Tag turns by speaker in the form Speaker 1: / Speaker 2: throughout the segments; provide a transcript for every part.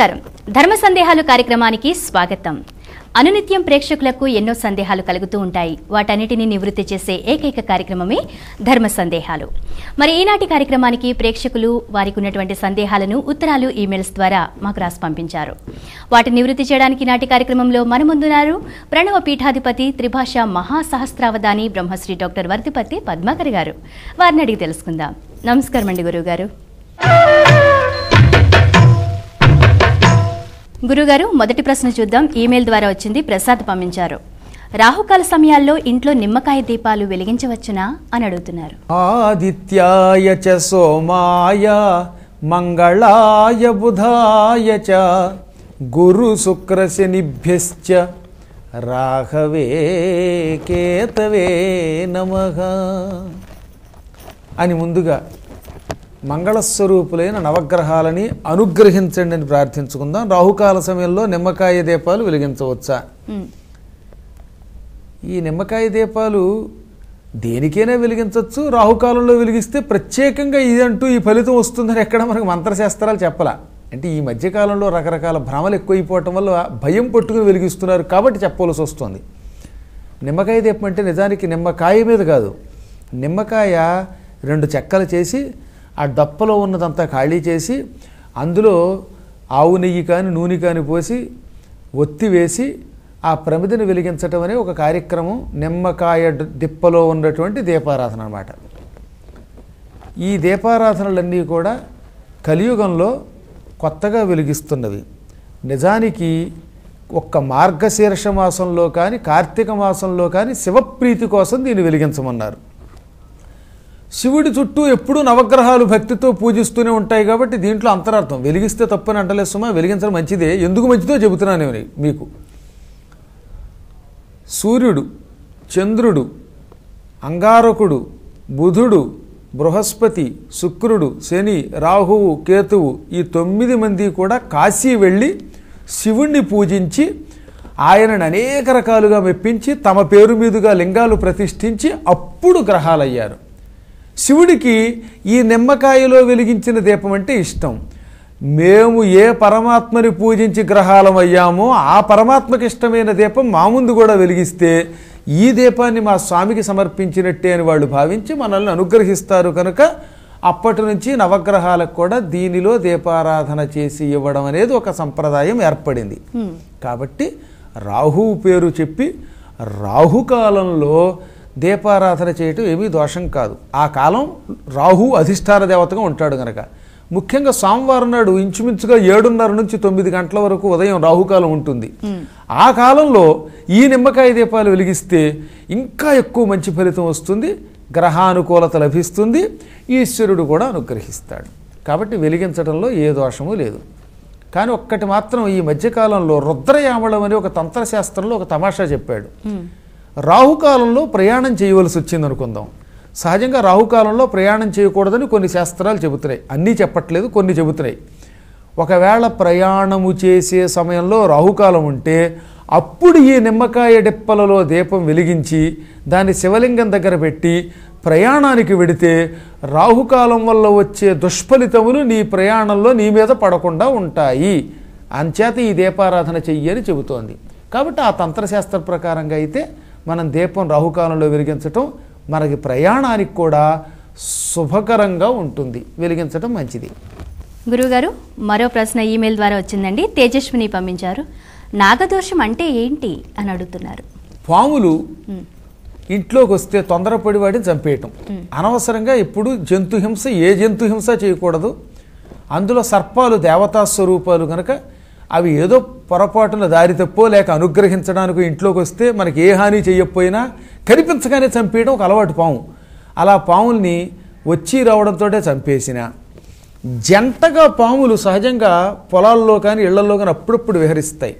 Speaker 1: నమస్కారం. ధర్మ సందేహాలు కార్యక్రమానికి స్వాగతం. అనునిత్యం ప్రేక్షకులకు ఎన్నో సందేహాలు కలుగుతూ ఉంటాయి. వాటన్నిటిని నివృత్తి చేసే ఏకైక కార్యక్రమమే ధర్మ సందేహాలు. మరి ఈనాటి కార్యక్రమానికి ప్రేక్షకులు వారికి ఉన్నటువంటి సందేహాలను ఉత్తరాలు, ఈమెయిల్స్ ద్వారా మాకు రాసి పంపించారు. వాటిని నివృత్తి చేయడానికి ఈనాటి కార్యక్రమంలో మన ముందున్నారు ప్రణవ పీఠాధిపతి, త్రిభాషా మహాసహస్రావధాని బ్రహ్మశ్రీ డాక్టర్ వర్ధిపతి పద్మాకర్ గారు. వారిని అడిగి తెలుసుకుందాం. నమస్కారం అండి గురువు గారు. గురుగారు, మొదటి ప్రశ్న చూద్దాం. ఈమెయిల్ ద్వారా వచ్చింది. ప్రసాద్ పంపించారు. రాహుకాల సమయాల్లో ఇంట్లో నిమ్మకాయ దీపాలు వెలిగించవచ్చునా అని అడుగుతున్నారు.
Speaker 2: ఆదిత్యాయ చ సోమాయ మంగళాయ బుధాయ చ గురు శుక్ర శనిభ్యశ్చ రాహవే కేతవే నమః అని ముందుగా మంగళస్వరూపులైన నవగ్రహాలని అనుగ్రహించండి అని ప్రార్థించుకుందాం. రాహుకాల సమయంలో నిమ్మకాయ దీపాలు వెలిగించవచ్చా? ఈ నిమ్మకాయ దీపాలు దేనికైనా వెలిగించవచ్చు. రాహుకాలంలో వెలిగిస్తే ప్రత్యేకంగా ఇదంటూ ఈ ఫలితం వస్తుందని ఎక్కడ మనకు మంత్రశాస్త్రాలు చెప్పలా. అంటే ఈ మధ్యకాలంలో రకరకాల భ్రమలు ఎక్కువైపోవటం వల్ల భయం పట్టుకుని వెలిగిస్తున్నారు కాబట్టి చెప్పవలసి వస్తుంది. నిమ్మకాయ దీపం అంటే నిజానికి నిమ్మకాయ మీద కాదు, నిమ్మకాయ 2 చెక్కలు చేసి ఆ డప్పలో ఉన్నదంతా ఖాళీ చేసి అందులో ఆవు నెయ్యి కానీ నూనె కానీ పోసి ఒత్తి వేసి ఆ ప్రమిదని వెలిగించటం అనే ఒక కార్యక్రమం నిమ్మకాయ డిప్పలో ఉన్నటువంటి దీపారాధన అన్నమాట. ఈ దీపారాధనలన్నీ కూడా కలియుగంలో కొత్తగా వెలిగిస్తున్నవి. నిజానికి ఒక్క మార్గశీర్ష మాసంలో కానీ కార్తీక మాసంలో కానీ శివప్రీతి కోసం దీన్ని వెలిగించమన్నారు. శివుడి చుట్టూ ఎప్పుడూ నవగ్రహాలు భక్తితో పూజిస్తూనే ఉంటాయి కాబట్టి దీంట్లో అంతరార్థం. వెలిగిస్తే తప్పని అంటలేదు సుమా, వెలిగించడం మంచిదే. ఎందుకు మంచిదో చెబుతున్నాను మీకు. సూర్యుడు, చంద్రుడు, అంగారకుడు, బుధుడు, బృహస్పతి, శుక్రుడు, శని, రాహువు, కేతువు ఈ 9 మంది కూడా కాశీ వెళ్ళి శివుణ్ణి పూజించి ఆయనను అనేక రకాలుగా మెప్పించి తమ పేరు మీదుగా లింగాలు ప్రతిష్ఠించి అప్పుడు గ్రహాలయ్యారు. శివుడికి ఈ నిమ్మకాయలో వెలిగించిన దీపం అంటే ఇష్టం. మేము ఏ పరమాత్మని పూజించి గ్రహాలం అయ్యామో ఆ పరమాత్మకి ఇష్టమైన దీపం మా ముందు కూడా వెలిగిస్తే ఈ దీపాన్ని మా స్వామికి సమర్పించినట్టే అని వాళ్ళు భావించి మనల్ని అనుగ్రహిస్తారు. కనుక అప్పటి నుంచి నవగ్రహాలకు కూడా దీనిలో దీపారాధన చేసి ఇవ్వడం అనేది ఒక సంప్రదాయం ఏర్పడింది. కాబట్టి రాహువు పేరు చెప్పి రాహుకాలంలో దీపారాధన చేయటం ఏమీ దోషం కాదు. ఆ కాలం రాహు అధిష్టాన దేవతగా ఉంటాడు కనుక. ముఖ్యంగా సోమవారం నాడు ఇంచుమించుగా 7:30 నుంచి 9 గంటల వరకు ఉదయం రాహుకాలం ఉంటుంది. ఆ కాలంలో ఈ నిమ్మకాయ దీపాలు వెలిగిస్తే ఇంకా ఎక్కువ మంచి ఫలితం వస్తుంది, గ్రహానుకూలత లభిస్తుంది, ఈశ్వరుడు కూడా అనుగ్రహిస్తాడు. కాబట్టి వెలిగించడంలో ఏ దోషము లేదు. కానీ ఒక్కటి మాత్రం ఈ మధ్యకాలంలో రుద్రయామళం అనే ఒక తంత్రశాస్త్రంలో ఒక తమాషా చెప్పాడు. రాహుకాలంలో ప్రయాణం చేయవలసి వచ్చింది అనుకుందాం. సహజంగా రాహుకాలంలో ప్రయాణం చేయకూడదని కొన్ని శాస్త్రాలు చెబుతున్నాయి. అన్నీ చెప్పట్లేదు, కొన్ని చెబుతున్నాయి. ఒకవేళ ప్రయాణము చేసే సమయంలో రాహుకాలం ఉంటే అప్పుడు ఈ నిమ్మకాయ డిప్పలలో దీపం వెలిగించి దాన్ని శివలింగం దగ్గర పెట్టి ప్రయాణానికి వెడితే రాహుకాలం వల్ల వచ్చే దుష్ఫలితములు నీ ప్రయాణంలో నీ మీద పడకుండా ఉంటాయి. అంచేత ఈ దీపారాధన చెయ్యని చెబుతోంది. కాబట్టి ఆ తంత్రశాస్త్ర ప్రకారంగా అయితే మనం దీపం రాహుకాలంలో వెలిగించటం మనకి ప్రయాణానికి కూడా శుభకరంగా ఉంటుంది. వెలిగించటం మంచిది.
Speaker 1: గురువుగారు, మరో ప్రశ్న ఈమెయిల్ ద్వారా వచ్చిందండి. తేజస్విని పంపించారు. నాగదోషం అంటే ఏంటి అని అడుగుతున్నారు.
Speaker 2: పాములు ఇంట్లోకి వస్తే తొందరపడి వాడిని చంపేయటం. అనవసరంగా ఎప్పుడు జంతుహింస, ఏ జంతుహింస చేయకూడదు. అందులో సర్పాలు దేవతా స్వరూపాలు కనుక అవి ఏదో పొరపాటున దారి తప్పో లేక అనుగ్రహించడానికి ఇంట్లోకి వస్తే మనకి ఏ హాని చేయకపోయినా కనిపించగానే చంపేయడం ఒక అలవాటు పాము. అలా పాముల్ని వచ్చి రావడంతో చంపేసిన జంటగా పాములు సహజంగా పొలాల్లో కానీ ఇళ్లలో కానీ అప్పుడప్పుడు విహరిస్తాయి.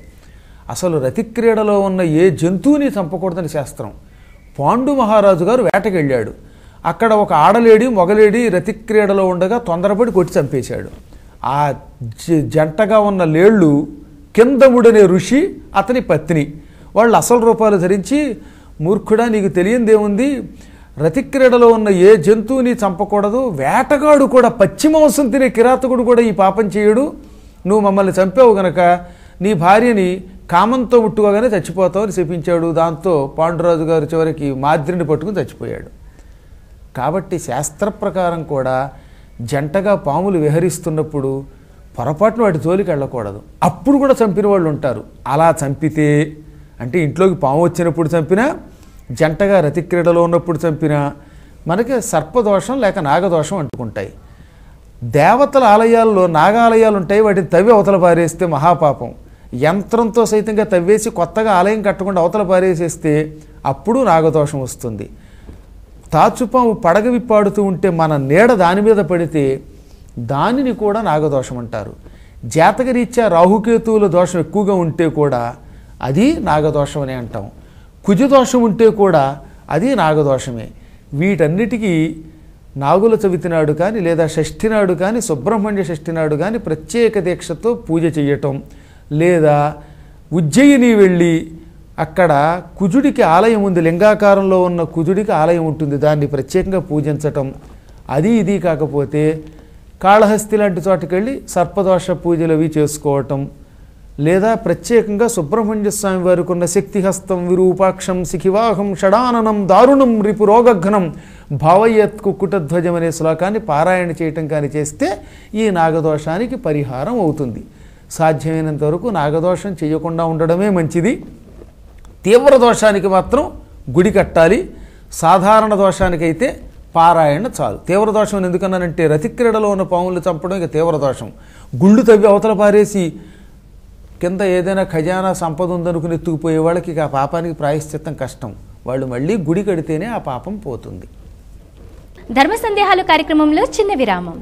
Speaker 2: అసలు రతిక్రీడలో ఉన్న ఏ జంతువుని చంపకూడదని శాస్త్రం. పాండు మహారాజు గారు వేటకి వెళ్ళాడు. అక్కడ ఒక ఆడలేడి మొగలేడి రతిక్రీడలో ఉండగా తొందరపడి కొట్టి చంపేశాడు. ఆ జంటగా ఉన్న లేళ్ళు కిందముడనే ఋషి, అతని పత్ని. వాళ్ళు అసలు రూపాలు ధరించి, మూర్ఖుడా నీకు తెలియందేముంది, రతిక్రీడలో ఉన్న ఏ జంతువుని చంపకూడదు, వేటగాడు కూడా పశ్చిమాంసం తినే కిరాతకుడు కూడా ఈ పాపం చేయడు, నువ్వు మమ్మల్ని చంపావు గనక నీ భార్యని కామంతో ముట్టుకోగానే చచ్చిపోతావు అని శపించాడు. దాంతో పాండురాజు గారు చివరికి మాద్రిని పట్టుకుని చచ్చిపోయాడు. కాబట్టి శాస్త్ర ప్రకారం కూడా జంటగా పాములు విహరిస్తున్నప్పుడు పొరపాటున వాటి జోలికి వెళ్ళకూడదు. అప్పుడు కూడా చంపిన వాళ్ళు ఉంటారు. అలా చంపితే అంటే ఇంట్లోకి పాము వచ్చినప్పుడు చంపినా, జంటగా రతిక్రీడలో ఉన్నప్పుడు చంపినా మనకి సర్పదోషం లేక నాగదోషం అంటుకుంటాయి. దేవతల ఆలయాల్లో నాగాలయాలు ఉంటాయి, వాటిని తవ్వి అవతల పారేస్తే మహాపాపం. యంత్రంతో సైతంగా తవ్వేసి కొత్తగా ఆలయం కట్టకుండా అవతల పారేసేస్తే అప్పుడు నాగదోషం వస్తుంది. తాచుపాము పడగ విప్పాడుతూ ఉంటే మన నీడ దాని మీద పడితే దానిని కూడా నాగదోషం అంటారు. జాతకరీత్యా రాహుకేతువుల దోషం ఎక్కువగా ఉంటే కూడా అది నాగదోషం అని అంటాం. కుజదోషం ఉంటే కూడా అది నాగదోషమే. వీటన్నిటికీ నాగుల చవితి నాడు కానీ లేదా షష్ఠి నాడు కానీ సుబ్రహ్మణ్య షష్ఠి నాడు కానీ ప్రత్యేక దీక్షతో పూజ చేయటం, లేదా ఉజ్జయిని వెళ్ళి అక్కడ కుజుడికి ఆలయం ఉంది, లింగాకారంలో ఉన్న కుజుడికి ఆలయం ఉంటుంది, దాన్ని ప్రత్యేకంగా పూజించటం. అది ఇది కాకపోతే కాళహస్తి లాంటి చోటుకి వెళ్ళి సర్పదోష పూజలు అవి చేసుకోవటం, లేదా ప్రత్యేకంగా సుబ్రహ్మణ్య స్వామి వారికి ఉన్న శక్తిహస్తం విరూపాక్షం శిఖివాహం షడాననం దారుణం రిపు రోగఘ్నం భావయత్ కుక్కుటధ్వజం అనే శ్లోకాన్ని పారాయణ చేయటం కానీ చేస్తే ఈ నాగదోషానికి పరిహారం అవుతుంది. సాధ్యమైనంత వరకు నాగదోషం చేయకుండా ఉండడమే మంచిది. తీవ్ర దోషానికి మాత్రం గుడి కట్టాలి. సాధారణ దోషానికైతే పారాయణ చాలు. తీవ్ర దోషం ఎందుకన్నానంటే రతిక్రీడలో ఉన్న పాములు చంపడం ఇక తీవ్ర దోషం. గుళ్ళు తవ్వి అవతల పారేసి కింద ఏదైనా ఖజానా సంపద ఉందనుకుని ఎత్తుకుపోయే వాళ్ళకి ఇక ఆ పాపానికి ప్రాయశ్చిత్తం కష్టం. వాళ్ళు మళ్ళీ గుడి కడితేనే ఆ పాపం పోతుంది.
Speaker 1: ధర్మ సందేహాలు కార్యక్రమంలో చిన్న విరామం.